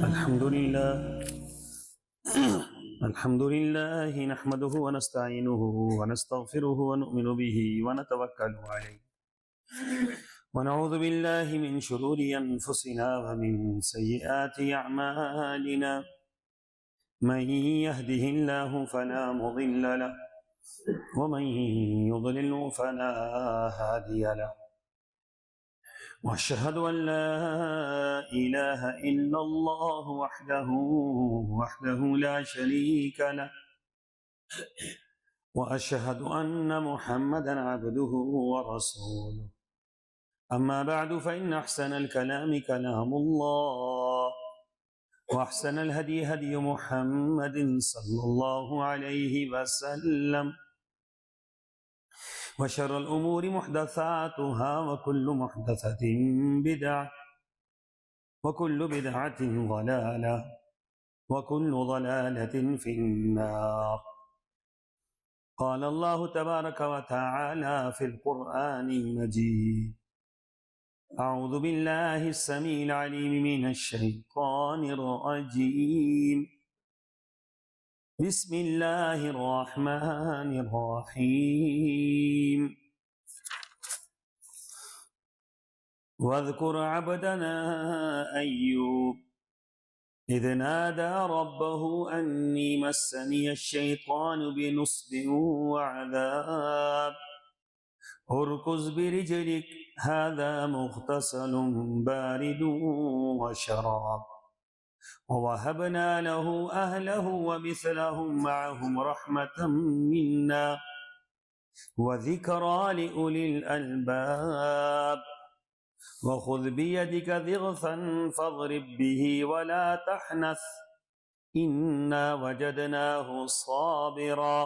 الحمد لله الحمد لله نحمده ونستعينه ونستغفره ونؤمن به ونتوكل عليه ونعوذ بالله من شرور أنفسنا ومن سيئات أعمالنا من يهده الله فلا مضل له ومن يضلل فلا هادي له وأشهد أن لا إله إلا الله وحده لا شريك له وأشهد أن محمدا عبده ورسوله أما بعد فإن أحسن الكلام كلام الله وأحسن الهدي هدي محمد صلى الله عليه وسلم وشر الأمور محدثاتها وكل محدثة بدعة وكل بدعة ضلالة وكل ضلالة في النار. قال الله تبارك وتعالى في القرآن المجيد: أعوذ بالله السميع العليم من الشيطان الرجيم. بسم الله الرحمن الرحيم. واذكر عبدنا أيوب إذ نادى ربه أني مسني الشيطان بنصب وعذاب اركض برجلك هذا مغتسل بارد وشراب ووهبنا له أهله ومثلهم معهم رحمة منا وذكرى لأولي الألباب وخذ بيدك ضغثا فاضرب به ولا تحنث إنا وجدناه صابرا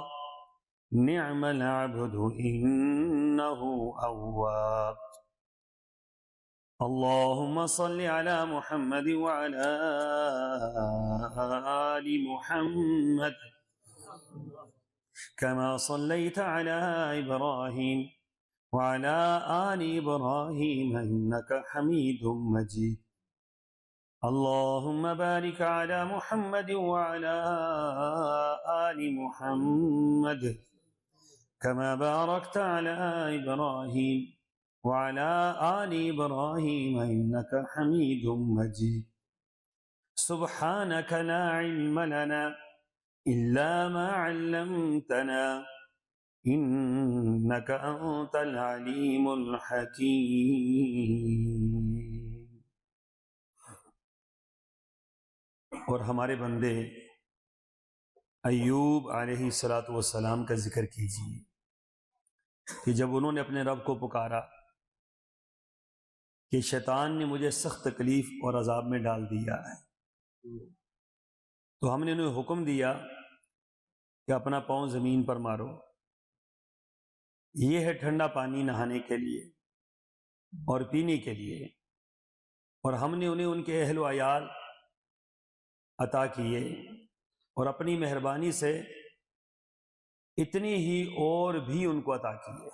نعم العبد إنه أواب. اللهم صل على محمد وعلى آل محمد كما صليت على إبراهيم وعلى آل إبراهيم إنك حميد مجيد. اللهم بارك على محمد وعلى آل محمد كما باركت على إبراهيم وعلى آل إبراهيم إنك حميد مجيد. سبحانك لا علم لنا إلا ما علمتنا إنك أنت العليم الحكيم. اور ہمارے بندے ایوب علیہ السلام کا ذکر کیجیے کہ جب انہوں نے اپنے رب کو پکارا کہ شیطان نے مجھے سخت تکلیف اور عذاب میں ڈال دیا ہے، تو ہم نے انہیں حکم دیا کہ اپنا پاؤں زمین پر مارو، یہ ہے ٹھنڈا پانی نہانے کے لیے اور پینے کے لیے، اور ہم نے انہیں ان کے اہل و عیال عطا کیے اور اپنی مہربانی سے اتنی ہی اور بھی ان کو عطا کیے،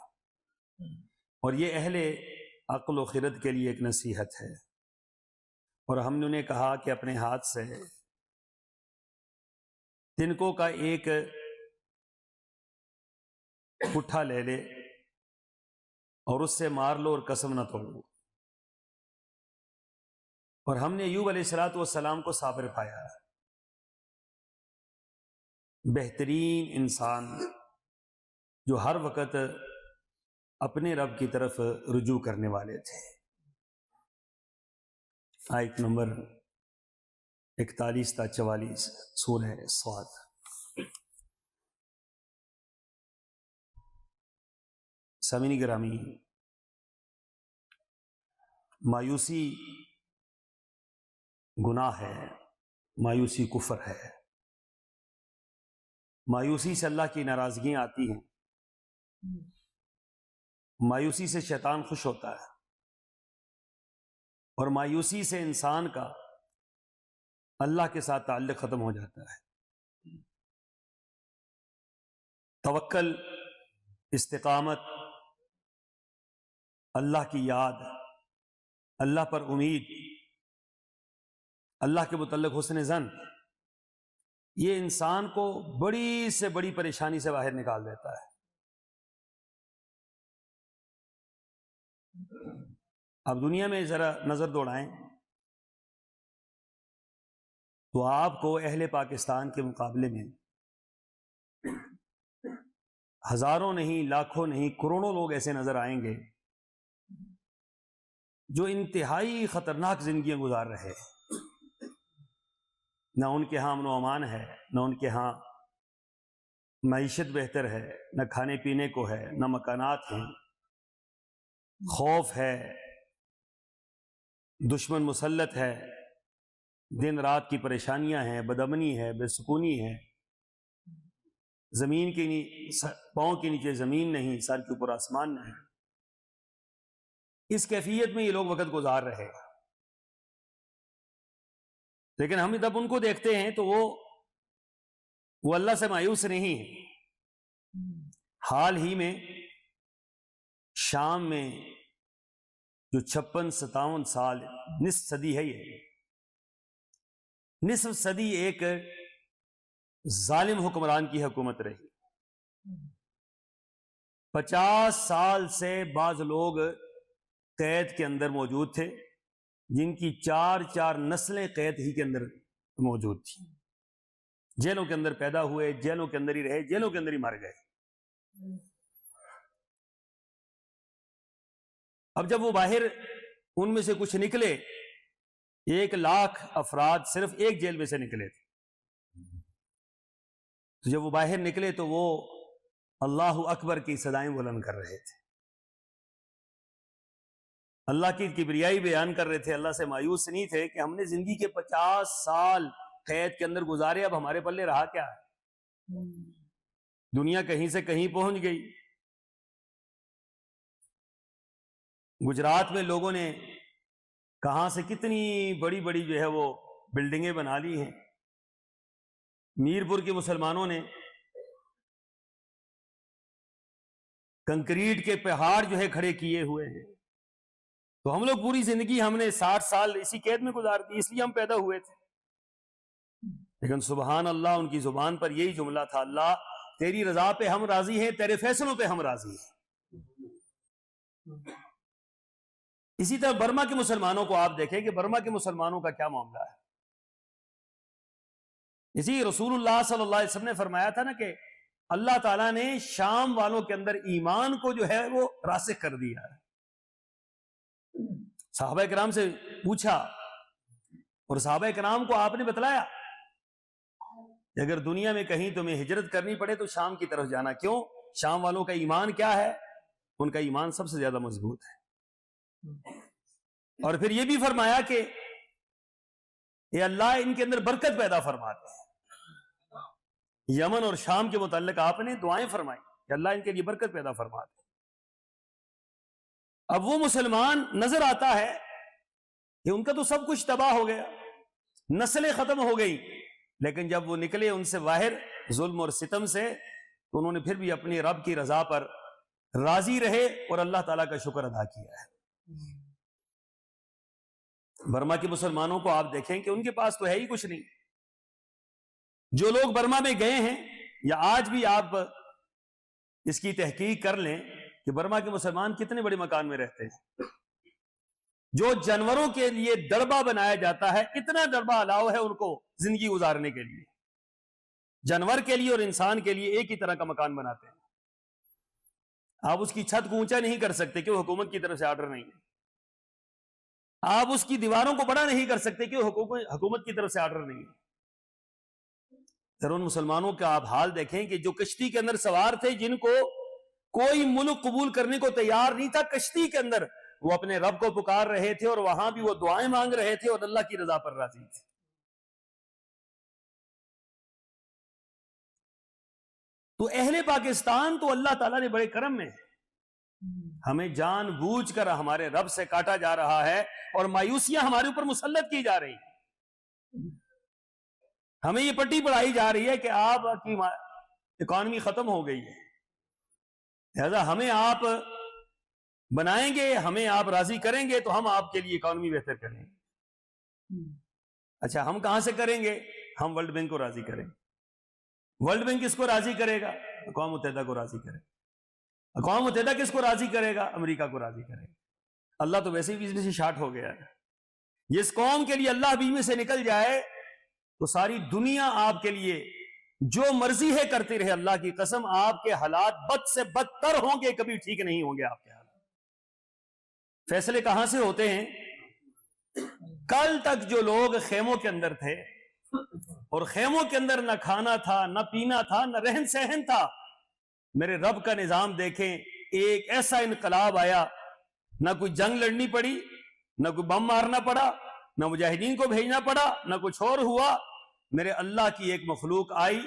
اور یہ اہل عقل و خرد کے لیے ایک نصیحت ہے. اور ہم نے انہیں کہا کہ اپنے ہاتھ سے تنکوں کا ایک پٹھا لے لے اور اس سے مار لو اور قسم نہ توڑو. اور ہم نے ایوب علیہ السلام کو صابر پایا، بہترین انسان جو ہر وقت اپنے رب کی طرف رجوع کرنے والے تھے. آیت نمبر 41 تا 44 سورہ صاد. سامعین گرامی، مایوسی گناہ ہے، مایوسی کفر ہے، مایوسی سے اللہ کی ناراضگیاں آتی ہیں، مایوسی سے شیطان خوش ہوتا ہے، اور مایوسی سے انسان کا اللہ کے ساتھ تعلق ختم ہو جاتا ہے. توکل، استقامت، اللہ کی یاد، اللہ پر امید، اللہ کے متعلق حسن ظن، یہ انسان کو بڑی سے بڑی پریشانی سے باہر نکال دیتا ہے۔ اب دنیا میں ذرا نظر دوڑائیں تو آپ کو اہل پاکستان کے مقابلے میں ہزاروں نہیں، لاکھوں نہیں، کروڑوں لوگ ایسے نظر آئیں گے جو انتہائی خطرناک زندگیاں گزار رہے ہیں۔ نہ ان کے ہاں امن و امان ہے، نہ ان کے ہاں معیشت بہتر ہے، نہ کھانے پینے کو ہے، نہ مکانات ہیں، خوف ہے، دشمن مسلط ہے، دن رات کی پریشانیاں ہیں، بدامنی ہے، بے سکونی ہے، زمین کے پاؤں کے نیچے زمین نہیں، سر کے اوپر آسمان نہیں۔ اس کیفیت میں یہ لوگ وقت گزار رہے ہیں، لیکن ہم جب ان کو دیکھتے ہیں تو وہ اللہ سے مایوس نہیں ہیں۔ حال ہی میں شام میں جو 56-57 سال، نصف صدی ہے، یہ نصف صدی ایک ظالم حکمران کی حکومت رہی۔ 50 سال سے بعض لوگ قید کے اندر موجود تھے، جن کی 4 نسلیں قید ہی کے اندر موجود تھیں، جیلوں کے اندر پیدا ہوئے، جیلوں کے اندر ہی رہے، جیلوں کے اندر ہی مر گئے۔ اب جب وہ باہر ان میں سے کچھ نکلے، 1 لاکھ افراد صرف ایک جیل میں سے نکلے تھے، تو جب وہ باہر نکلے تو وہ اللہ اکبر کی صدائیں بلند کر رہے تھے، اللہ کی کبریائی بیان کر رہے تھے، اللہ سے مایوس نہیں تھے کہ ہم نے زندگی کے 50 سال قید کے اندر گزارے، اب ہمارے پلے رہا کیا ہے؟ دنیا کہیں سے کہیں پہنچ گئی۔ گجرات میں لوگوں نے کہاں سے کتنی بڑی بڑی جو ہے وہ بلڈنگیں بنا لی ہیں، میرپور کے مسلمانوں نے کنکریٹ کے پہاڑ جو ہے کھڑے کیے ہوئے ہیں۔ تو ہم لوگ پوری زندگی ہم نے 60 سال اسی قید میں گزار دی، اس لیے ہم پیدا ہوئے تھے۔ لیکن سبحان اللہ، ان کی زبان پر یہی جملہ تھا، اللہ تیری رضا پہ ہم راضی ہیں، تیرے فیصلوں پہ ہم راضی ہیں۔ اسی طرح برما کے مسلمانوں کو آپ دیکھیں کہ برما کے مسلمانوں کا کیا معاملہ ہے۔ اسی رسول اللہ صلی اللہ علیہ وسلم نے فرمایا تھا نا کہ اللہ تعالیٰ نے شام والوں کے اندر ایمان کو جو ہے وہ راسخ کر دیا ہے۔ صحابہ کرام سے پوچھا اور صحابہ کرام کو آپ نے بتلایا کہ اگر دنیا میں کہیں تمہیں ہجرت کرنی پڑے تو شام کی طرف جانا۔ کیوں؟ شام والوں کا ایمان کیا ہے؟ ان کا ایمان سب سے زیادہ مضبوط ہے۔ اور پھر یہ بھی فرمایا کہ اے اللہ ان کے اندر برکت پیدا فرماتے ہیں۔ یمن اور شام کے متعلق آپ نے دعائیں فرمائی کہ اللہ ان کے لیے برکت پیدا فرماتے ہیں۔ اب وہ مسلمان نظر آتا ہے کہ ان کا تو سب کچھ تباہ ہو گیا، نسلیں ختم ہو گئی، لیکن جب وہ نکلے ان سے باہر ظلم اور ستم سے، تو انہوں نے پھر بھی اپنی رب کی رضا پر راضی رہے اور اللہ تعالیٰ کا شکر ادا کیا ہے۔ برما کے مسلمانوں کو آپ دیکھیں کہ ان کے پاس تو ہے ہی کچھ نہیں۔ جو لوگ برما میں گئے ہیں، یا آج بھی آپ اس کی تحقیق کر لیں کہ برما کے مسلمان کتنے بڑے مکان میں رہتے ہیں۔ جو جانوروں کے لیے ڈڑبا بنایا جاتا ہے، اتنا ڈڑبا الاؤ ہے ان کو زندگی گزارنے کے لیے۔ جانور کے لیے اور انسان کے لیے ایک ہی طرح کا مکان بناتے ہیں۔ آپ اس کی چھت کو اونچا نہیں کر سکتے کہ وہ حکومت کی طرف سے آرڈر نہیں ہے۔ آپ اس کی دیواروں کو بڑا نہیں کر سکتے کہ وہ حکومت کی طرف سے آرڈر نہیں ہے۔ ذرا ان مسلمانوں کا آپ حال دیکھیں کہ جو کشتی کے اندر سوار تھے، جن کو کوئی ملک قبول کرنے کو تیار نہیں تھا، کشتی کے اندر وہ اپنے رب کو پکار رہے تھے اور وہاں بھی وہ دعائیں مانگ رہے تھے اور اللہ کی رضا پر راضی تھے۔ تو اہل پاکستان تو اللہ تعالیٰ نے بڑے کرم میں ہمیں جان بوجھ کر ہمارے رب سے کاٹا جا رہا ہے اور مایوسیاں ہمارے اوپر مسلط کی جا رہی ہیں۔ ہمیں یہ پٹی پڑھائی جا رہی ہے کہ آپ کی اکانومی ختم ہو گئی ہے، لہذا ہمیں آپ بنائیں گے، ہمیں آپ راضی کریں گے تو ہم آپ کے لیے اکانومی بہتر کریں گے۔ اچھا ہم کہاں سے کریں گے؟ ہم ورلڈ بینک کو راضی کریں گے۔ ورلڈ بینک کس کو راضی کرے گا؟ اقوام متحدہ کو راضی کرے گا۔ اقوام متحدہ کس کو راضی کرے گا؟ امریکہ کو راضی کرے گا۔ اللہ تو ویسے ہی بیچ میں سے شارٹ ہو گیا ہے۔ جس قوم کے لیے اللہ بیچ میں سے نکل جائے تو ساری دنیا آپ کے لیے جو مرضی ہے کرتے رہے۔ اللہ کی قسم آپ کے حالات بد سے بدتر ہوں گے، کبھی ٹھیک نہیں ہوں گے آپ کے حالات۔ فیصلے کہاں سے ہوتے ہیں؟ کل تک جو لوگ خیموں کے اندر تھے اور خیموں کے اندر نہ کھانا تھا، نہ پینا تھا، نہ رہن سہن تھا، میرے رب کا نظام دیکھیں، ایک ایسا انقلاب آیا، نہ کوئی جنگ لڑنی پڑی، نہ کوئی بم مارنا پڑا، نہ مجاہدین کو بھیجنا پڑا، نہ کچھ اور ہوا۔ میرے اللہ کی ایک مخلوق آئی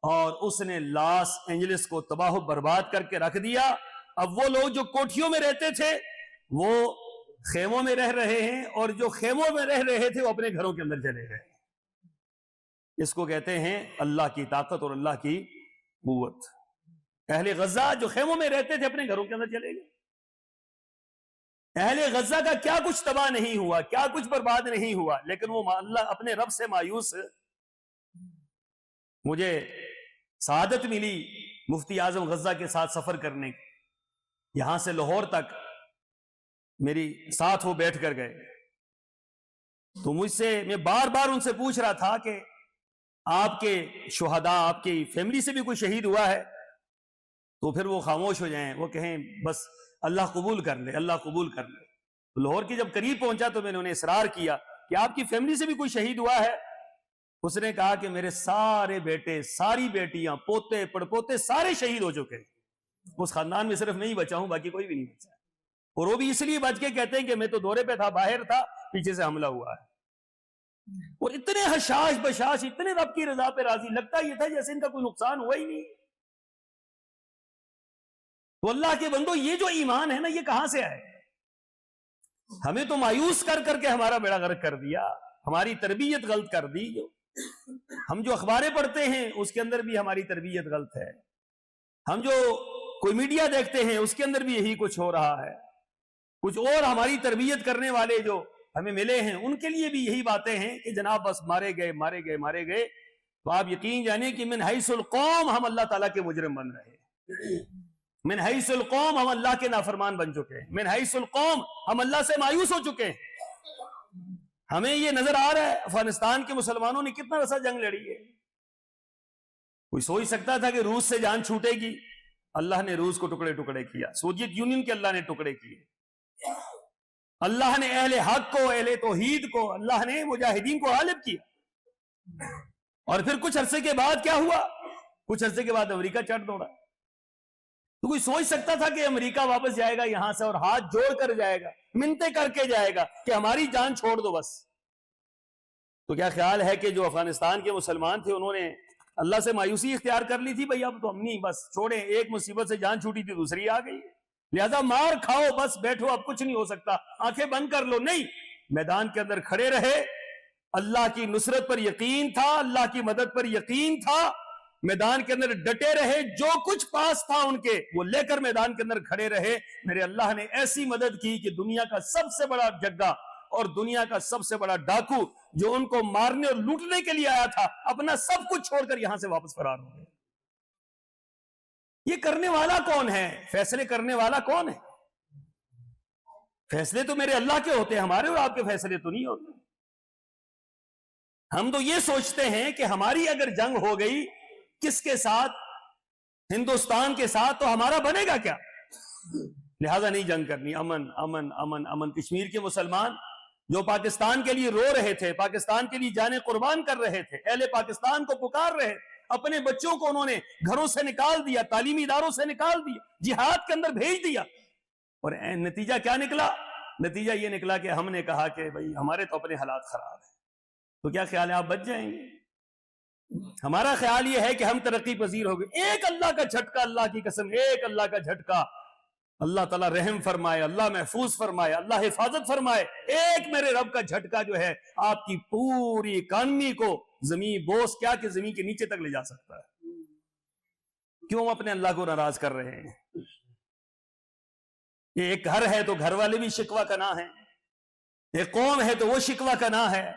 اور اس نے لاس اینجلس کو تباہ و برباد کر کے رکھ دیا۔ اب وہ لوگ جو کوٹھیوں میں رہتے تھے وہ خیموں میں رہ رہے ہیں، اور جو خیموں میں رہ رہے تھے وہ اپنے گھروں کے اندر چلے گئے۔ اس کو کہتے ہیں اللہ کی طاقت اور اللہ کی قوت۔ اہل غزہ جو خیموں میں رہتے تھے اپنے گھروں کے اندر چلے گئے۔ اہل غزہ کا کیا کچھ تباہ نہیں ہوا، کیا کچھ برباد نہیں ہوا، لیکن وہ اللہ اپنے رب سے مایوس۔ مجھے سعادت ملی مفتی اعظم غزہ کے ساتھ سفر کرنے کی، یہاں سے لاہور تک میری ساتھ وہ بیٹھ کر گئے، تو میں بار بار ان سے پوچھ رہا تھا کہ آپ کے شہداء، آپ کی فیملی سے بھی کوئی شہید ہوا ہے؟ تو پھر وہ خاموش ہو جائیں، وہ کہیں بس اللہ قبول کر لے، اللہ قبول کر لے۔ تو لاہور کی جب قریب پہنچا تو میں نے انہیں اصرار کیا کہ آپ کی فیملی سے بھی کوئی شہید ہوا ہے؟ اس نے کہا کہ میرے سارے بیٹے، ساری بیٹیاں، پوتے پڑپوتے سارے شہید ہو چکے ہیں، اس خاندان میں صرف میں ہی بچا ہوں، باقی کوئی بھی نہیں بچا۔ اور وہ بھی اس لیے بچ کے کہتے ہیں کہ میں تو دورے پہ تھا، باہر تھا، پیچھے سے حملہ ہوا ہے۔ اور اتنے حشاش بشاش، اتنے رب کی رضا پہ راضی، لگتا یہ تھا جیسے ان کا کوئی نقصان ہوا ہی نہیں۔ تو اللہ کے بندو، یہ جو ایمان ہے نا، یہ کہاں سے آئے؟ ہمیں تو مایوس کر کر کے ہمارا بیڑا غرق کر دیا، ہماری تربیت غلط کر دی۔ ہم جو اخباریں پڑھتے ہیں اس کے اندر بھی ہماری تربیت غلط ہے، ہم جو کوئی میڈیا دیکھتے ہیں اس کے اندر بھی یہی کچھ ہو رہا ہے، کچھ اور ہماری تربیت کرنے والے جو ہمیں ملے ہیں ان کے لیے بھی یہی باتیں ہیں کہ جناب بس مارے گئے مارے گئے مارے گئے۔ تو آپ یقین جانیں کہ من حیث القوم ہم اللہ تعالیٰ کے مجرم بن رہے ہیں، من حیث القوم ہم اللہ کے نافرمان بن چکے ہیں، من حیث القوم ہم اللہ سے مایوس ہو چکے ہیں۔ ہمیں یہ نظر آ رہا ہے افغانستان کے مسلمانوں نے کتنا عرصہ جنگ لڑی ہے۔ کوئی سوچ سکتا تھا کہ روس سے جان چھوٹے گی؟ اللہ نے روس کو ٹکڑے ٹکڑے کیا، سوویت یونین کے اللہ نے ٹکڑے کیے، اللہ نے اہل حق کو، اہل توحید کو، اللہ نے مجاہدین کو غالب کیا۔ اور پھر کچھ عرصے کے بعد کیا ہوا؟ کچھ عرصے کے بعد امریکہ چڑھ دوڑا۔ تو کوئی سوچ سکتا تھا کہ امریکہ واپس جائے گا یہاں سے اور ہاتھ جوڑ کر جائے گا، منتیں کر کے جائے گا کہ ہماری جان چھوڑ دو بس؟ تو کیا خیال ہے کہ جو افغانستان کے مسلمان تھے انہوں نے اللہ سے مایوسی اختیار کر لی تھی؟ بھئی اب تو ہم نہیں، بس چھوڑیں، ایک مصیبت سے جان چھوٹی تھی دوسری آ گئی، لہذا مار کھاؤ، بس بیٹھو، اب کچھ نہیں ہو سکتا، آنکھیں بند کر لو؟ نہیں، میدان کے اندر کھڑے رہے، اللہ کی نصرت پر یقین تھا، اللہ کی مدد پر یقین تھا، میدان کے اندر ڈٹے رہے، جو کچھ پاس تھا ان کے وہ لے کر میدان کے اندر کھڑے رہے۔ میرے اللہ نے ایسی مدد کی کہ دنیا کا سب سے بڑا جگہ اور دنیا کا سب سے بڑا ڈاکو جو ان کو مارنے اور لوٹنے کے لیے آیا تھا، اپنا سب کچھ چھوڑ کر یہاں سے واپس فرار ہو گئے۔ یہ کرنے والا کون ہے؟ فیصلے کرنے والا کون ہے؟ فیصلے تو میرے اللہ کے ہوتے ہیں، ہمارے اور آپ کے فیصلے تو نہیں ہوتے۔ ہم تو یہ سوچتے ہیں کہ ہماری اگر جنگ ہو گئی کس کے ساتھ؟ ہندوستان کے ساتھ، تو ہمارا بنے گا کیا؟ لہذا نہیں جنگ کرنی، امن امن امن امن۔ کشمیر کے مسلمان جو پاکستان کے لیے رو رہے تھے، پاکستان کے لیے جانیں قربان کر رہے تھے، اہل پاکستان کو پکار رہے، اپنے بچوں کو انہوں نے گھروں سے نکال دیا، تعلیمی اداروں سے نکال دیا، جہاد کے اندر بھیج دیا، اور نتیجہ کیا نکلا؟ نتیجہ یہ نکلا کہ ہم نے کہا کہ بھئی ہمارے تو اپنے حالات خراب ہیں، تو کیا خیال ہے آپ بچ جائیں گے؟ ہمارا خیال یہ ہے کہ ہم ترقی پذیر ہو گئے۔ ایک اللہ کا جھٹکا، اللہ کی قسم، ایک اللہ کا جھٹکا، اللہ تعالیٰ رحم فرمائے، اللہ محفوظ فرمائے، اللہ حفاظت فرمائے، ایک میرے رب کا جھٹکا جو ہے آپ کی پوری اکانومی کو زمین بوس کیا کہ زمین کے نیچے تک لے جا سکتا ہے۔ کیوں اپنے اللہ کو ناراض کر رہے ہیں؟ یہ ایک گھر ہے تو گھر والے بھی شکوہ کنا ہیں، ایک قوم ہے تو وہ شکوہ کنا ہے،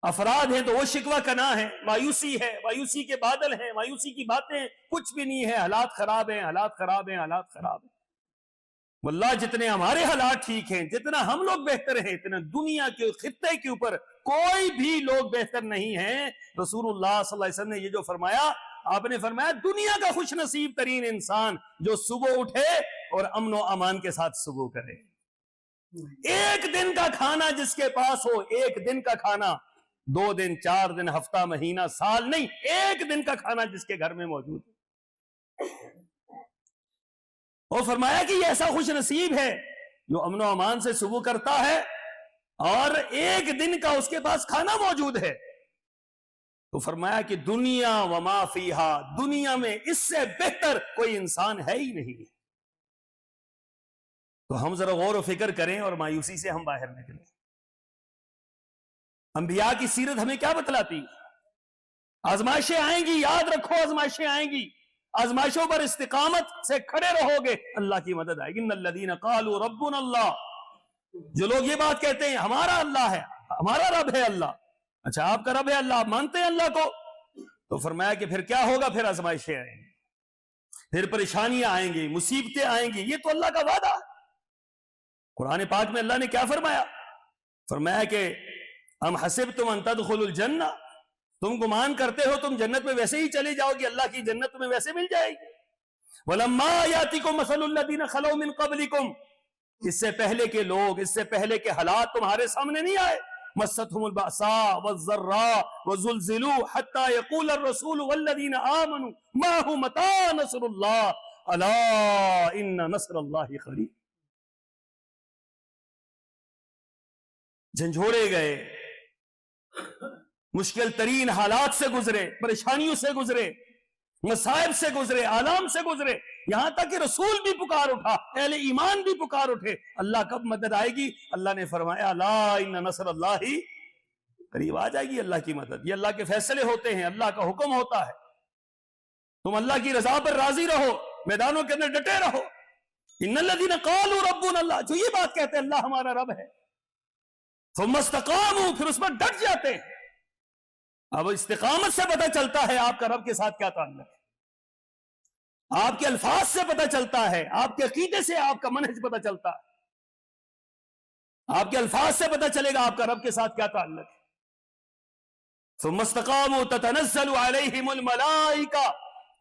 افراد ہیں تو وہ شکوہ کنا ہے، مایوسی ہے، مایوسی کے بادل ہیں، مایوسی کی باتیں، کچھ بھی نہیں ہے، حالات خراب ہیں، حالات خراب ہیں، حالات خراب ہیں۔ واللہ جتنے ہمارے حالات ٹھیک ہیں، جتنا ہم لوگ بہتر ہیں، اتنا دنیا کے خطے کے اوپر کوئی بھی لوگ بہتر نہیں ہیں۔ رسول اللہ صلی اللہ علیہ وسلم نے یہ جو فرمایا، آپ نے فرمایا دنیا کا خوش نصیب ترین انسان جو صبح اٹھے اور امن و امان کے ساتھ صبح کرے۔ ایک دن کا کھانا جس کے پاس ہو، ایک دن کا کھانا، 2 دن 4 دن ہفتہ مہینہ سال نہیں، ایک دن کا کھانا جس کے گھر میں موجود ہے۔ اور فرمایا کہ یہ ایسا خوش نصیب ہے جو امن و امان سے صبح کرتا ہے اور ایک دن کا اس کے پاس کھانا موجود ہے۔ تو فرمایا کہ دنیا وما فیہا، دنیا میں اس سے بہتر کوئی انسان ہے ہی نہیں۔ تو ہم ذرا غور و فکر کریں اور مایوسی سے ہم باہر نکلیں۔ انبیاء کی سیرت ہمیں کیا بتلاتی؟ آزمائشیں آئیں گی، یاد رکھو آزمائشیں آئیں گی، آزمائشوں پر استقامت سے کھڑے رہو گے، اللہ کی مدد آئے گی۔ ان الذین قالوا ربنا اللہ، جو لوگ یہ بات کہتے ہیں ہمارا اللہ ہے، ہمارا رب ہے اللہ، اچھا آپ کا رب ہے اللہ، آپ مانتے ہیں اللہ کو؟ تو فرمایا کہ پھر کیا ہوگا؟ پھر آزمائشیں آئیں گی، پھر پریشانیاں آئیں گی، مصیبتیں آئیں گی، یہ تو اللہ کا وعدہ ہے۔ قرآن پاک میں اللہ نے کیا فرمایا؟ فرمایا کہ ام حسبتم ان تدخلوا الجنہ، تم گمان کرتے ہو تم جنت میں ویسے ہی چلے جاؤ گی، اللہ کی جنت تمہیں ویسے مل جائے گی۔ وَلَمَّا يَأْتِكُمْ مَثَلُ الَّذِينَ خَلَوْا مِن قَبْلِكُمْ، اس سے پہلے کے لوگ، اس سے پہلے کے حالات تمہارے سامنے نہیں آئے۔ مَسَّتْهُمُ الْبَأْسَاءُ وَالضَّرَّاءُ وَزُلْزِلُوا حَتَّى يَقُولَ الرَّسُولُ وَالَّذِينَ آمَنُوا مَعَهُ مَتَىٰ نَصْرُ اللَّهِ أَلَا إِنَّ نَصْرَ اللَّهِ قَرِيبٌ۔ جھنجھوڑے گئے، مشکل ترین حالات سے گزرے، پریشانیوں سے گزرے، مصائب سے گزرے، آلام سے گزرے، یہاں تک کہ رسول بھی پکار اٹھا، اہل ایمان بھی پکار اٹھے، اللہ کب مدد آئے گی؟ اللہ نے فرمایا لا ان نصر اللہ قریب، آ جائے گی اللہ کی مدد۔ یہ اللہ کے فیصلے ہوتے ہیں، اللہ کا حکم ہوتا ہے، تم اللہ کی رضا پر راضی رہو، میدانوں کے اندر ڈٹے رہو۔ ان الذین قالوا ربنا اللہ، جو یہ بات کہتے ہیں اللہ ہمارا رب ہے، ثم استقاموا، پھر اس پر ڈٹ جاتے ہیں۔ اب استقامت سے پتہ چلتا ہے آپ کا رب کے ساتھ کیا تعلق ہے، آپ کے الفاظ سے پتہ چلتا ہے، آپ کے عقیدے سے آپ کا منہج پتہ چلتا ہے، آپ کے الفاظ سے پتہ چلے گا آپ کا رب کے ساتھ کیا تعلق ہے۔ ثم استقاموا تتنزل علیہم الملائکہ،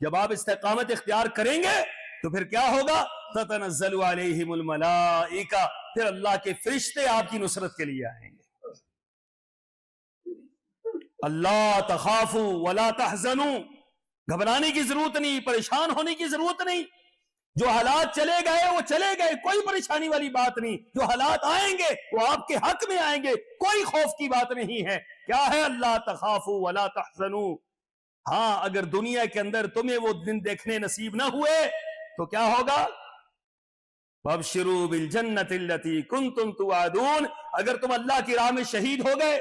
جب آپ استقامت اختیار کریں گے تو پھر کیا ہوگا؟ تتنزل علیہم الملائکہ، پھر اللہ کے فرشتے آپ کی نصرت کے لیے آئیں گے۔ اللہ تخافوا ولا تحزنوا، گھبرانے کی ضرورت نہیں، پریشان ہونے کی ضرورت نہیں، جو حالات چلے گئے وہ چلے گئے، کوئی پریشانی والی بات نہیں، جو حالات آئیں گے وہ آپ کے حق میں آئیں گے، کوئی خوف کی بات نہیں ہے۔ کیا ہے؟ اللہ تخافوا ولا تحزنوا۔ ہاں اگر دنیا کے اندر تمہیں وہ دن دیکھنے نصیب نہ ہوئے تو کیا ہوگا؟ وابشروا بالجنۃ التي كنتم توعدون، اگر تم اللہ کی راہ میں شہید ہو گئے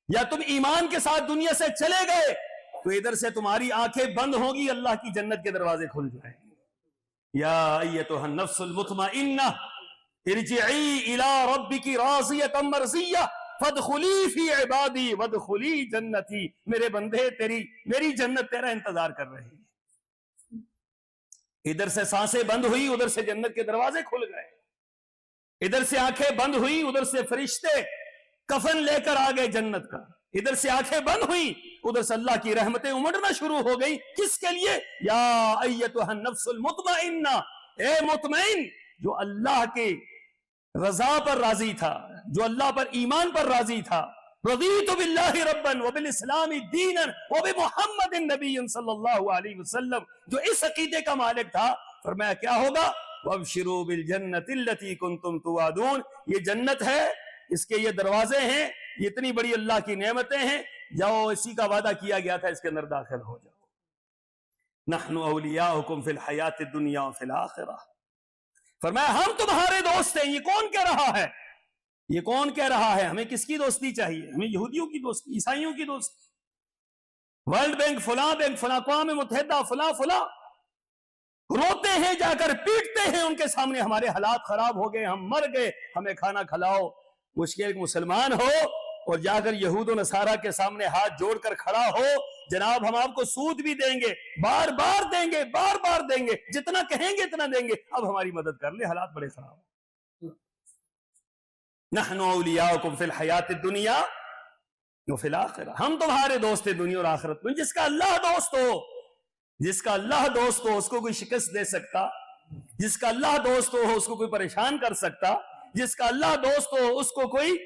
یا تم ایمان کے ساتھ دنیا سے چلے گئے تو ادھر سے تمہاری آنکھیں بند ہوں گی، اللہ کی جنت کے دروازے کھل جائیں گے۔ یا ایتھا النفس المطمئنہ ارجعی الی ربک راضیۃ مرضیہ فادخلی فی عبادی وادخلی جنتی، میرے بندے میری جنت تیرا انتظار کر رہی ہے۔ ادھر سے سانسیں بند ہوئی، ادھر سے جنت کے دروازے کھل گئے، ادھر سے آنکھیں بند ہوئی، ادھر سے فرشتے کفن لے کر آ گئے جنت کا، ادھر سے آنکھیں بند ہوئی، ادھر سے اللہ کی رحمتیں امڑنا شروع ہو گئی۔ کس کے لیے؟ یا ایتھا النفس المطمئنہ، اے مطمئن جو اللہ کے رضا پر راضی تھا، جو اللہ پر ایمان پر راضی تھا، رضیت باللہ ربا وبالاسلام دینا وبمحمد نبی صلی اللہ علیہ وسلم، جو اس عقیدے کا مالک تھا، فرمایا کیا ہوگا؟ وابشروا بالجنۃ التي كنتم توعدون، یہ جنت ہے، اس کے یہ دروازے ہیں، یہ اتنی بڑی اللہ کی نعمتیں ہیں، جاؤ اسی کا وعدہ کیا گیا تھا، اس کے اندر داخل ہو جاؤ۔ نحن اولیاؤکم فی الحیات الدنیا وفی الآخرہ، فرمایا ہم تمہارے دوست ہیں۔ یہ کون کہہ رہا ہے؟ یہ کون کہہ رہا ہے؟ ہمیں کس کی دوستی چاہیے؟ ہمیں یہودیوں کی دوستی، عیسائیوں کی دوستی، ورلڈ بینک، فلاں اقوام متحدہ، فلاں روتے ہیں، جا کر پیٹتے ہیں ان کے سامنے، ہمارے حالات خراب ہو گئے، ہم مر گئے، ہمیں کھانا کھلاؤ۔ مشکل ایک مسلمان ہو اور جا کر یہود و نصارہ کے سامنے ہاتھ جوڑ کر کھڑا ہو، جناب ہم آپ کو سود بھی دیں گے، بار بار دیں گے، بار بار دیں گے، جتنا کہیں گے اتنا دیں گے، اب ہماری مدد کر لے، حالات بڑے خراب ہیں۔ نحن اولیاؤکم فی الحیات الدنیا وفی الآخرہ، ہم تمہارے دوست ہیں دنیا اور آخرت میں۔ جس کا اللہ دوست ہو، جس کا اللہ دوست ہو اس کو کوئی شکست دے سکتا، جس کا اللہ دوست ہو اس کو کوئی پریشان کر سکتا، جس کا اللہ دوست ہو اس کو کوئی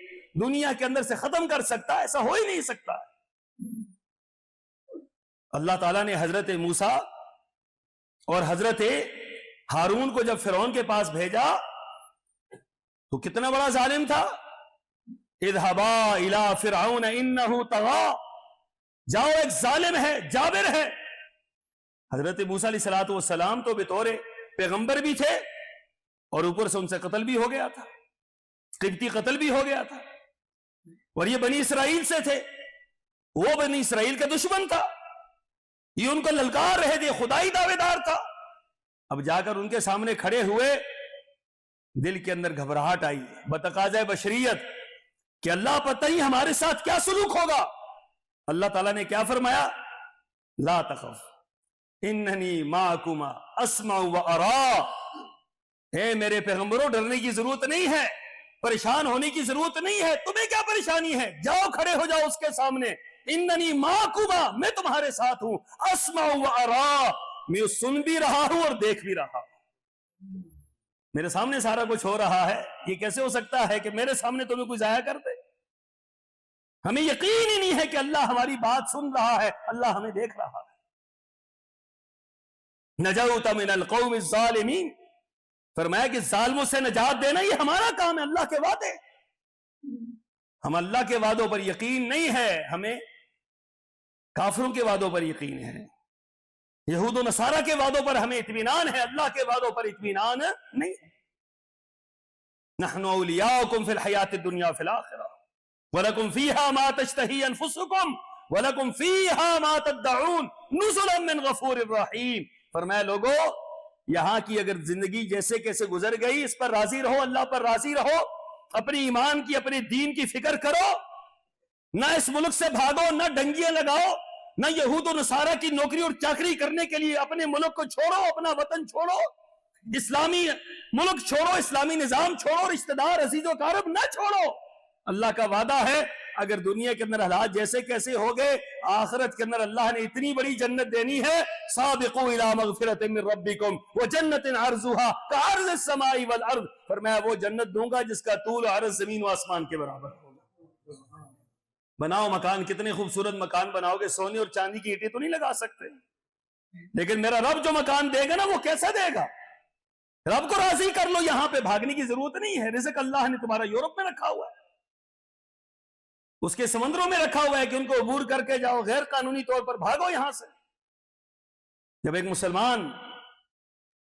دنیا کے اندر سے ختم کر سکتا؟ ایسا ہو ہی نہیں سکتا۔ اللہ تعالیٰ نے حضرت موسیٰ اور حضرت ہارون کو جب فرعون کے پاس بھیجا تو کتنا بڑا ظالم تھا۔ اذهبا الى فرعون انه طغى، جاؤ ایک ظالم ہے، جابر ہے۔ حضرت موسیٰ علیہ الصلوۃ والسلام تو بطور پیغمبر بھی تھے اور اوپر سے ان سے قتل بھی ہو گیا تھا، قبطی قتل بھی ہو گیا تھا، اور یہ بنی اسرائیل سے تھے، وہ بنی اسرائیل کا دشمن تھا، یہ ان کو للکار رہے تھے، خدائی دعوے دار تھا۔ اب جا کر ان کے سامنے کھڑے ہوئے، دل کے اندر گھبراہٹ آئی بتقاضۂ بشریت کہ اللہ پتہ ہی ہمارے ساتھ کیا سلوک ہوگا۔ اللہ تعالیٰ نے کیا فرمایا؟ لا تخف اننی معکما اسمع و ارا، اے میرے پیغمبروں ڈرنے کی ضرورت نہیں ہے، پریشان ہونے کی ضرورت نہیں ہے، تمہیں کیا پریشانی ہے؟ جاؤ کھڑے ہو جاؤ اس کے سامنے، اننی معکما، میں تمہارے ساتھ ہوں، اسمع و ارا، میں سن بھی رہا ہوں اور دیکھ بھی رہا ہوں، میرے سامنے سارا کچھ ہو رہا ہے۔ یہ کیسے ہو سکتا ہے کہ میرے سامنے تمہیں کوئی ضائع کر دے؟ ہمیں یقین ہی نہیں ہے کہ اللہ ہماری بات سن رہا ہے، اللہ ہمیں دیکھ رہا ہے۔ نجوت من القوم الظالمین، فرمایا کہ ظالموں سے نجات دینا یہ ہمارا کام ہے، اللہ کے وعدے، ہم اللہ کے وعدوں پر یقین نہیں ہے، ہمیں کافروں کے وعدوں پر یقین ہے، یہود و نصارہ کے وعدوں پر ہمیں اطمینان ہے، اللہ کے وعدوں پر اطمینان نہیں ہے۔ نحن اولیاؤکم فی الحیات الدنیا فی الآخرہ وَلَكُمْ فِيهَا مَا تَشْتَهِي أَنفُسُكُمْ وَلَكُمْ فِيهَا مَا تَدَّعُونَ نُزُلًا مِّن غَفُورٍ رَحِيمٍ۔ فرمایا لوگو یہاں کی اگر زندگی جیسے کیسے گزر گئی اس پر راضی رہو، اللہ پر راضی رہو، اپنی ایمان کی اپنے دین کی فکر کرو، نہ اس ملک سے بھاگو، نہ ڈنگیاں لگاؤ، نہ یہود و نصارہ کی نوکری اور چاکری کرنے کے لیے اپنے ملک کو چھوڑو، اپنا وطن چھوڑو، اسلامی ملک چھوڑو، اسلامی نظام چھوڑو، رشتہ دار عزیز و اقارب نہ چھوڑو۔ اللہ کا وعدہ ہے اگر دنیا کے اندر حالات جیسے کیسے ہو گئے، آخرت کے اندر اللہ نے اتنی بڑی جنت دینی ہے، سابقوا الی مغفرۃ من ربکم وجنت عرضها کعرض السماء والارض، فرمایا وہ جنت دوں گا جس کا طول و عرض زمین و آسمان کے برابر ہوگا۔ بناؤ مکان، کتنے خوبصورت مکان بناؤ گے، سونے اور چاندی کی اینٹیں تو نہیں لگا سکتے، لیکن میرا رب جو مکان دے گا نا وہ کیسا دے گا؟ رب کو راضی کر لو، یہاں پہ بھاگنے کی ضرورت نہیں ہے، رزق اللہ نے تمہارا یورپ میں رکھا ہوا ہے، اس کے سمندروں میں رکھا ہوا ہے کہ ان کو عبور کر کے جاؤ، غیر قانونی طور پر بھاگو یہاں سے۔ جب ایک مسلمان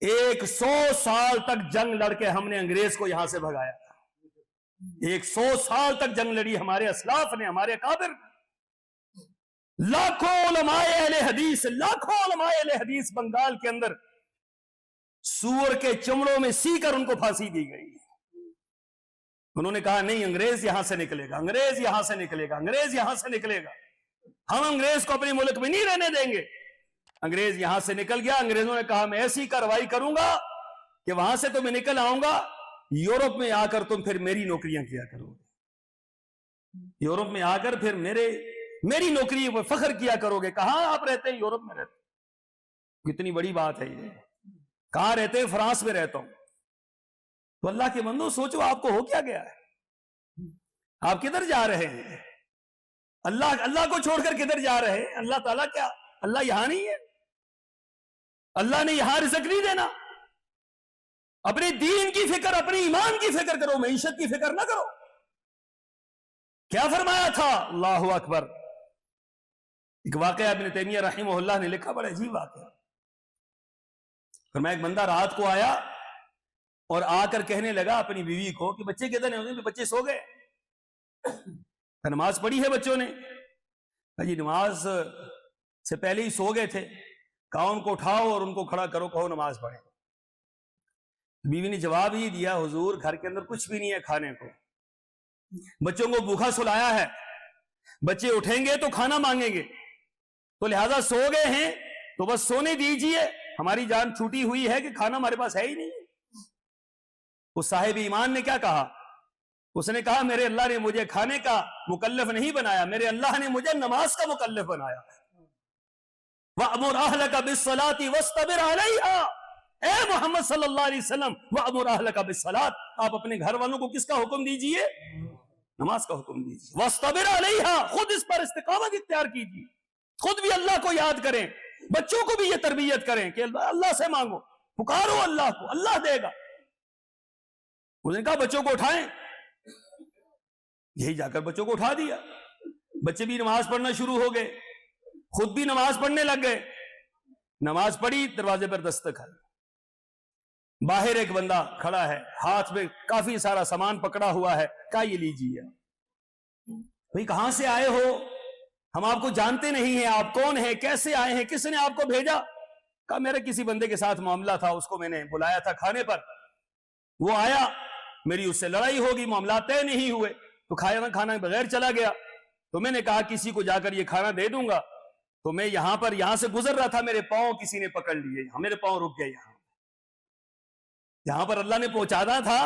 100 سال تک جنگ لڑ کے ہم نے انگریز کو یہاں سے بھگایا تھا، 100 سال تک جنگ لڑی ہمارے اسلاف نے، ہمارے اکابر نے، لاکھوں علماء اہل حدیث، لاکھوں علماء اہل حدیث بنگال کے اندر سور کے چمڑوں میں سی کر ان کو پھانسی دی گئی۔ انہوں نے کہا نہیں انگریز یہاں سے نکلے گا، انگریز یہاں سے نکلے گا، انگریز یہاں سے نکلے گا، ہم انگریز کو اپنے ملک میں نہیں رہنے دیں گے۔ انگریز یہاں سے نکل گیا، انگریزوں نے کہا میں ایسی کارروائی کروں گا کہ وہاں سے تو میں نکل آؤں گا، یورپ میں آ کر تم پھر میری نوکریاں کیا کرو گے، یورپ میں آ کر پھر میری نوکری پر فخر کیا کرو گے۔ کہاں آپ رہتے ہیں؟ یورپ میں رہتے ہیں، کتنی بڑی بات ہے یہ۔ کہاں رہتے ہیں؟ فرانس میں رہتا ہوں۔ تو اللہ کے بندو سوچو آپ کو ہو کیا گیا ہے، آپ کدھر جا رہے ہیں؟ اللہ کو چھوڑ کر کدھر جا رہے ہیں؟ اللہ تعالیٰ کیا اللہ یہاں نہیں ہے؟ اللہ نے یہاں رزق نہیں دینا؟ اپنے دین کی فکر، اپنے ایمان کی فکر کرو، معیشت کی فکر نہ کرو۔ کیا فرمایا تھا؟ اللہ اکبر۔ ایک واقعہ ابن تیمیہ رحمہ اللہ نے لکھا، بڑا عجیب واقعہ۔ فرمایا ایک بندہ رات کو آیا اور آ کر کہنے لگا اپنی بیوی کو کہ بچے کدھر ہیں؟ بچے سو گئے، نماز پڑھی ہے بچوں نے؟ جی نماز سے پہلے ہی سو گئے تھے، کہا ان کو اٹھاؤ اور ان کو کھڑا کرو، کہو نماز پڑھیں۔ بیوی نے جواب ہی دیا حضور گھر کے اندر کچھ بھی نہیں ہے کھانے کو، بچوں کو بھوکا سلایا ہے، بچے اٹھیں گے تو کھانا مانگیں گے، تو لہذا سو گئے ہیں تو بس سونے دیجئے، ہماری جان چھوٹی ہوئی ہے کہ کھانا ہمارے پاس ہے ہی نہیں۔ اس صاحب ایمان نے کیا کہا؟ اس نے کہا میرے اللہ نے مجھے کھانے کا مکلف نہیں بنایا، میرے اللہ نے مجھے نماز کا مکلف بنایا۔ وَأْمُرْ أَهْلَكَ بِالصَّلَاةِ وَاسْتَبِرْ عَلَيْهَا، اے محمد صلی اللہ علیہ وسلم، وَأْمُرْ أَهْلَكَ بِالصَّلَاةِ، آپ اپنے گھر والوں کو کس کا حکم دیجئے؟ نماز کا حکم دیجئے۔ وَاسْتَبِرْ عَلَيْهَا، خود اس پر استقامت اختیار کیجئے، خود بھی اللہ کو یاد کریں، بچوں کو بھی یہ تربیت کریں کہ اللہ سے مانگو، پکارو اللہ کو، اللہ دے گا۔ اس نے کہا بچوں کو اٹھائیں، یہی جا کر بچوں کو اٹھا دیا، بچے بھی نماز پڑھنا شروع ہو گئے، خود بھی نماز پڑھنے لگ گئے۔ نماز پڑھی، دروازے پر دستک آئی، باہر ایک بندہ کھڑا ہے، ہاتھ میں کافی سارا سامان پکڑا ہوا ہے، کہا یہ لیجیے۔ بھئی کہاں سے آئے ہو؟ ہم آپ کو جانتے نہیں ہیں، آپ کون ہیں، کیسے آئے ہیں، کس نے آپ کو بھیجا؟ کہا میرے کسی بندے کے ساتھ معاملہ تھا، اس کو میں نے بلایا تھا کھانے پر، وہ آیا، میری اس سے لڑائی ہوگی، معاملات طے نہیں ہوئے، تو کھانا بغیر چلا گیا، تو میں نے کہا کسی کو جا کر یہ کھانا دے دوں گا، تو میں یہاں سے گزر رہا تھا، میرے پاؤں کسی نے پکڑ لیے، میرے پاؤں رک گئے، یہاں پر اللہ نے پہنچانا تھا،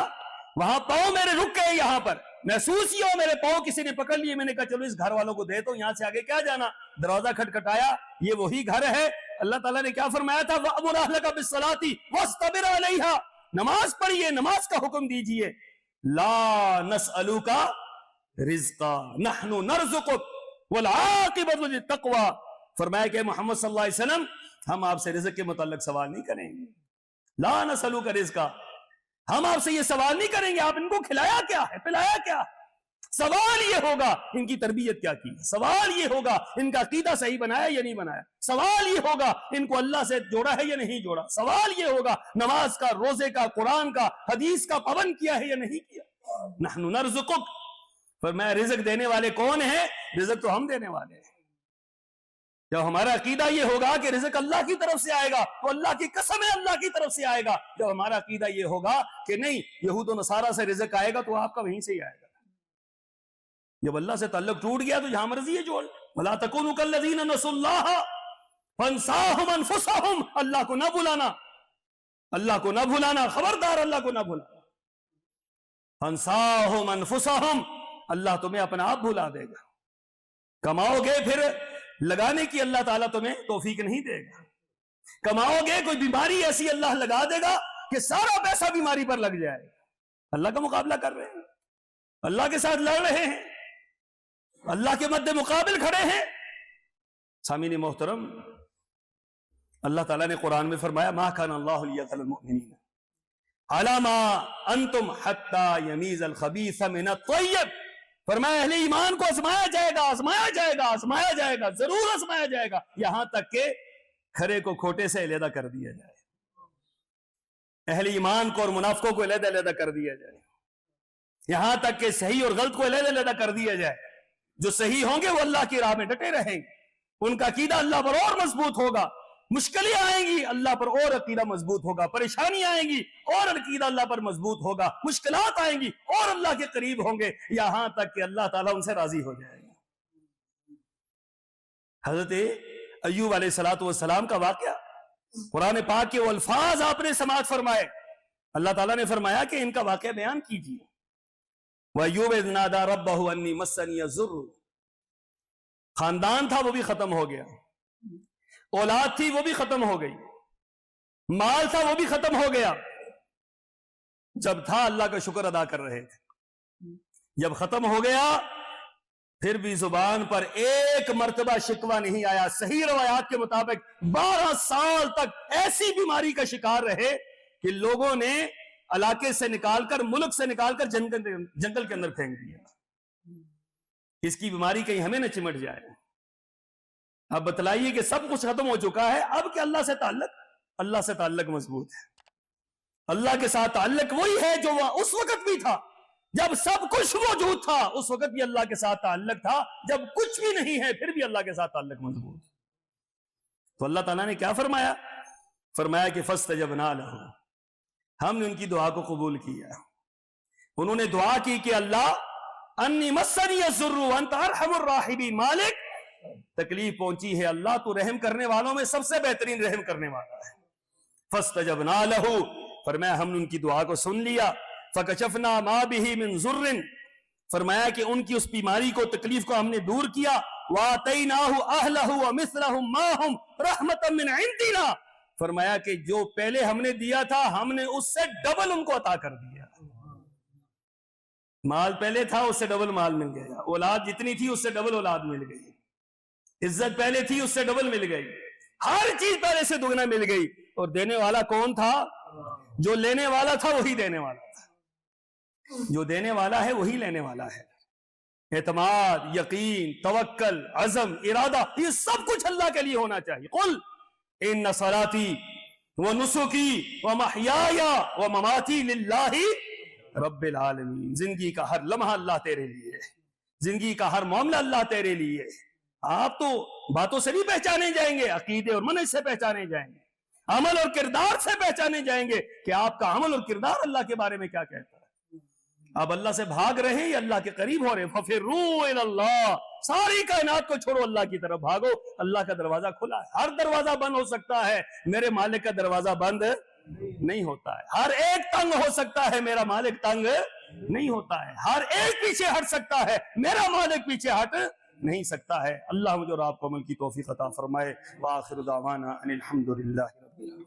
وہاں پاؤں میرے رک گئے، یہاں پر محسوس ہی ہو میرے پاؤں کسی نے پکڑ لیے۔ میں نے کہا چلو اس گھر والوں کو دے تو، یہاں سے آگے کیا جانا۔ دروازہ کھٹکھٹایا، یہ وہی گھر ہے۔ اللہ تعالیٰ نے کیا فرمایا تھا؟ وَأْمُرْ أَهْلَكَ بِالصَّلَاةِ وَاسْتَبِرْ عَلَيْهَا، نماز پڑھیے، نماز کا حکم دیجئے۔ لَا نَسْأَلُكَ رِزْقًا نَحْنُ نَرْزُقُكَ وَالْعَاقِبَةُ لِلتَّقْوَىٰ، فرمایا کہ محمد صلی اللہ علیہ وسلم ہم آپ سے رزق کے متعلق سوال نہیں کریں گے۔ لا نسألوک رزقا، ہم آپ سے یہ سوال نہیں کریں گے آپ ان کو کھلایا کیا ہے، پلایا کیا ہے، سوال یہ ہوگا ان کی تربیت کیا کی ہے، سوال یہ ہوگا ان کا عقیدہ صحیح بنایا یا نہیں بنایا، سوال یہ ہوگا ان کو اللہ سے جوڑا ہے یا نہیں جوڑا، سوال یہ ہوگا نماز کا، روزے کا، قرآن کا، حدیث کا پابند کیا ہے یا نہیں کیا۔ نحن نرزقک، فرمایا رزق دینے والے کون ہیں؟ رزق تو ہم دینے والے ہیں۔ جب ہمارا عقیدہ یہ ہوگا کہ رزق اللہ کی طرف سے آئے گا تو اللہ کی قسم ہے اللہ کی طرف سے آئے گا۔ جب ہمارا عقیدہ یہ ہوگا کہ نہیں یہود و نصارہ سے رزق آئے گا تو آپ کا وہیں سے ہی آئے گا، جب اللہ سے تعلق ٹوٹ گیا تو جہاں مرضی ہے جوڑ۔ وَلَا تَكُونُوا كَالَّذِينَ نَسُوا اللَّهَ فَانسَاهُمْ أَنفُسَهُمْ، اللہ کو نہ بلانا، اللہ کو نہ بھلانا، خبردار اللہ کو نہ بھلانا۔ فَانسَاهُمْ أَنفُسَهُمْ، اللہ تمہیں اپنا آپ بھلا دے گا۔ کماؤ گے پھر لگانے کی اللہ تعالیٰ تمہیں توفیق نہیں دے گا، کماؤ گے کوئی بیماری ایسی اللہ لگا دے گا کہ سارا پیسہ بیماری پر لگ جائے گا۔ اللہ کا مقابلہ کر رہے ہیں، اللہ کے ساتھ لڑ رہے ہیں، اللہ کے مد مقابل کھڑے ہیں۔ سامعین محترم، اللہ تعالیٰ نے قرآن میں فرمایا ما کان اللہ لیظہر المؤمنین علی ما انتم حتی یمیز الخبیث من الطیب، فرمایا اہل ایمان کو آزمایا جائے گا، آزمایا جائے گا، آزمایا جائے گا، ضرور آزمایا جائے گا، یہاں تک کہ کھرے کو کھوٹے سے علیحدہ کر دیا جائے، اہل ایمان کو اور منافقوں کو علیحدہ علیحدہ کر دیا جائے، یہاں تک کہ صحیح اور غلط کو علیحدہ علیحدہ کر دیا جائے۔ جو صحیح ہوں گے وہ اللہ کی راہ میں ڈٹے رہیں گے، ان کا عقیدہ اللہ پر اور مضبوط ہوگا، مشکلیں آئیں گی اللہ پر اور عقیدہ مضبوط ہوگا، پریشانی آئیں گی اور عقیدہ اللہ پر مضبوط ہوگا، مشکلات آئیں گی اور اللہ کے قریب ہوں گے، یہاں تک کہ اللہ تعالیٰ ان سے راضی ہو جائے گا۔ حضرت ایوب علیہ السلام کا واقعہ قرآن پاک کے وہ الفاظ آپ نے سماعت فرمائے، اللہ تعالیٰ نے فرمایا کہ ان کا واقعہ بیان کیجیے۔ وَأَيُّوبَ إِذْ نَادَىٰ رَبَّهُ أَنِّي مَسَّنِيَ الضُّرُّ، خاندان تھا وہ بھی ختم ہو گیا، اولاد تھی وہ بھی ختم ہو گئی، مال تھا وہ بھی ختم ہو گیا، جب تھا اللہ کا شکر ادا کر رہے تھے، جب ختم ہو گیا پھر بھی زبان پر ایک مرتبہ شکوہ نہیں آیا۔ صحیح روایات کے مطابق 12 سال تک ایسی بیماری کا شکار رہے کہ لوگوں نے علاقے سے نکال کر، ملک سے نکال کر جنگل کے اندر پھینک دیا، اس کی بیماری کہیں ہمیں نہ چمٹ جائے۔ اب بتلائیے کہ سب کچھ ختم ہو چکا ہے، اب کہ اللہ سے تعلق مضبوط ہے، اللہ کے ساتھ تعلق وہی ہے جو وہ اس وقت بھی تھا جب سب کچھ موجود تھا، اس وقت بھی اللہ کے ساتھ تعلق تھا، جب کچھ بھی نہیں ہے پھر بھی اللہ کے ساتھ تعلق مضبوط۔ تو اللہ تعالیٰ نے کیا فرمایا؟ فرمایا کہ فاستجبنا لہ، ہم نے ان کی دعا کو قبول کیا۔ انہوں نے دعا کی کہ اللہ انی مسنی الضر وانت ارحم الراحمین، مالک تکلیف پہنچی ہے اللہ تو رحم کرنے والوں میں سب سے بہترین رحم کرنے والا ہے۔ فاستجبنا لہ، فرمایا ہم نے ان کی دعا کو سن لیا، فکشفنا ما بہ من ضر، فرمایا کہ ان کی اس بیماری کو تکلیف کو ہم نے دور کیا، وآتیناہ اہلہ ومثلہم معہم رحمتا من عندنا، فرمایا کہ جو پہلے ہم نے دیا تھا ہم نے اس سے ڈبل ان کو عطا کر دیا، مال پہلے تھا اس سے ڈبل مال مل گیا، اولاد جتنی تھی اس سے ڈبل اولاد مل گئی، عزت پہلے تھی اس سے ڈبل مل گئی، ہر چیز پہلے سے دگنا مل گئی، اور دینے والا کون تھا؟ جو لینے والا تھا وہی دینے والا تھا، جو دینے والا ہے وہی لینے والا ہے۔ اعتماد، یقین، توکل، عزم، ارادہ، یہ سب کچھ اللہ کے لیے ہونا چاہیے۔ قل ان صلاتی ونسکی ومحیای ومماتی للہ رب العالمین، زندگی کا ہر لمحہ اللہ تیرے لیے ہے، زندگی کا ہر معاملہ اللہ تیرے لیے ہے۔ آپ تو باتوں سے نہیں پہچانے جائیں گے، عقیدے اور منہج سے پہچانے جائیں گے، عمل اور کردار سے پہچانے جائیں گے کہ آپ کا عمل اور کردار اللہ کے بارے میں کیا کہتا ہے۔ آپ اللہ سے بھاگ رہے ہیں یا اللہ کے قریب ہو رہے ہیں؟ فَفِرُّوا إِلَى اللَّهِ، ساری کائنات کو چھوڑو، اللہ کی طرف بھاگو، اللہ کا دروازہ کھلا ہے، ہر دروازہ بند ہو سکتا ہے، میرے مالک کا دروازہ بند نہیں ہوتا ہے، ہر ایک تنگ ہو سکتا ہے، میرا مالک تنگ نہیں ہوتا ہے، ہر ایک پیچھے ہٹ سکتا ہے، میرا مالک پیچھے ہٹ نہیں سکتا ہے۔ اللہ مجھے اور آپ کو عمل کی توفیق عطا فرمائے۔ وآخر دعوانا ان الحمد للہ رب العالمین۔